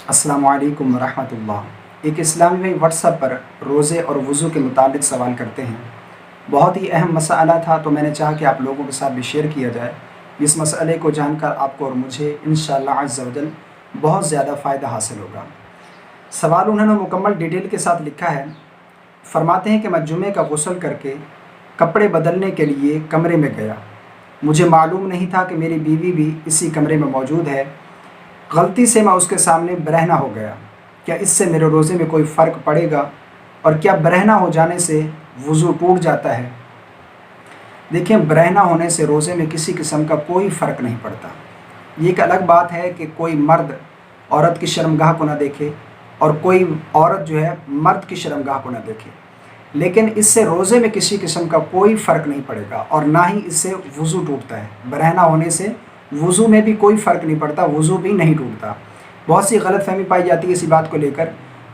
अस्सलामु अलैकुम रहमतुल्लाह। एक इस्लामी भाई व्हाट्सएप पर रोज़े और वज़ू के मुतालिक सवाल करते हैं। बहुत ही अहम मसला था, तो मैंने चाहा कि आप लोगों के साथ भी शेयर किया जाए। इस मसले को जानकर आपको और मुझे इंशाअल्लाह अज़्ज़ व जल बहुत ज़्यादा फ़ायदा हासिल होगा। सवाल उन्होंने मुकम्मल डिटेल के साथ लिखा है। फरमाते हैं कि मैं जुमे का गुस्ल करके कपड़े बदलने के लिए कमरे में गया। मुझे मालूम नहीं था कि मेरी बीवी भी इसी कमरे में मौजूद है। गलती से मैं उसके सामने बरहना हो गया। क्या इससे मेरे रोज़े में कोई फ़र्क पड़ेगा, और क्या बरहना हो जाने से वज़ू टूट जाता है? देखिए, बरहना होने से रोज़े में किसी किस्म का कोई फ़र्क नहीं पड़ता। ये एक अलग बात है कि कोई मर्द औरत की शर्मगाह को ना देखे और कोई औरत जो है मर्द की शर्मगाह को ना देखे, लेकिन इससे रोज़े में किसी किस्म का कोई फ़र्क नहीं पड़ेगा और ना ही इससे वज़ू टूटता है। बरहना होने से वज़ू में भी कोई फ़र्क नहीं पड़ता, वज़ू भी नहीं टूटता। बहुत सी गलतफ़हमी पाई जाती है इसी बात को लेकर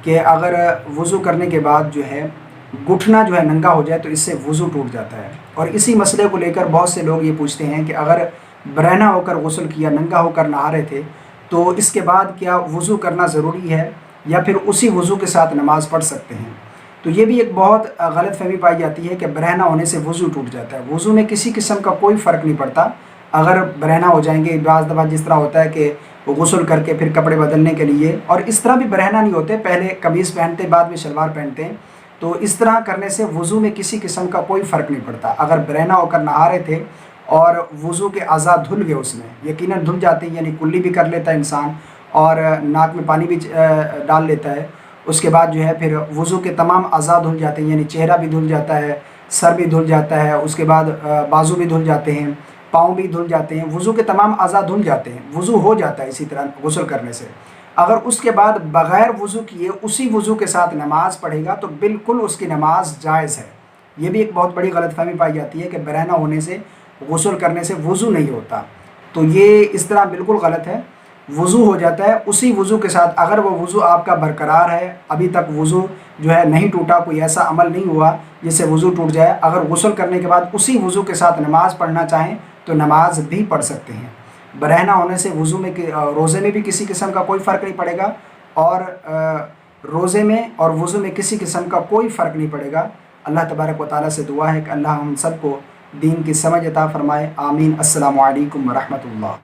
कि अगर वज़ू करने के बाद जो है घुटना जो है नंगा हो जाए तो इससे वज़ू टूट जाता है। और इसी मसले को लेकर बहुत से लोग ये पूछते हैं कि अगर बरहना होकर गुस्ल किया, नंगा होकर नहा रहे थे, तो इसके बाद क्या वज़ू करना ज़रूरी है या फिर उसी वज़ू के साथ नमाज़ पढ़ सकते हैं? तो ये भी एक बहुत गलतफ़हमी पाई जाती है कि बरहना होने से वज़ू टूट जाता है। वज़ू में किसी किस्म का कोई फ़र्क नहीं पड़ता। अगर बरहना हो जाएंगे, बाज़ दफ़ा जिस तरह होता है कि गुस्ल करके फिर कपड़े बदलने के लिए, और इस तरह भी बरहना नहीं होते, पहले कमीज़ पहनते बाद में शलवार पहनते हैं, तो इस तरह करने से वज़ू में किसी किस्म का कोई फ़र्क नहीं पड़ता। अगर बरहना होकर नहा रहे थे और वज़ू के अज़ा धुल गए, उसमें यकीनन धुल जाते हैं, यानी कुल्ली भी कर लेता है इंसान और नाक में पानी भी डाल लेता है। उसके बाद जो है फिर वज़ू के तमाम अज़ा धुल जाते हैं, यानी चेहरा भी धुल जाता है, सर भी धुल जाता है, उसके बाद बाजू भी धुल जाते हैं, पाँव भी धुल जाते हैं, वज़ू के तमाम अज़ा धुल जाते हैं, वज़ू हो जाता है इसी तरह गुस्ल करने से। अगर उसके बाद बग़ैर वज़ू किए उसी वज़ू के साथ नमाज़ पढ़ेगा तो बिल्कुल उसकी नमाज जायज़ है। ये भी एक बहुत बड़ी गलतफ़हमी पाई जाती है कि बरहना होने से गुस्ल करने से वज़ू नहीं होता, तो ये इस तरह बिल्कुल गलत है। वज़ू हो जाता है उसी वज़ू के साथ। अगर वो वज़ू आपका बरकरार है, अभी तक वज़ू जो है नहीं टूटा, कोई ऐसा अमल नहीं हुआ जिससे वज़ू टूट जाए, अगर गुस्ल करने के बाद उसी वज़ू के साथ नमाज़ पढ़ना चाहें तो नमाज भी पढ़ सकते हैं। बरहना होने से वज़ू में रोज़े में भी किसी किस्म का कोई फ़र्क नहीं पड़ेगा और रोज़े में और वज़ू में किसी किस्म का कोई फ़र्क नहीं पड़ेगा। अल्लाह तबारक व तआला से दुआ है कि अल्लाह हम सबको दीन की समझ अता फ़रमाए। आमीन। अस्सलामु अलैकुम व रहमतुल्लाह।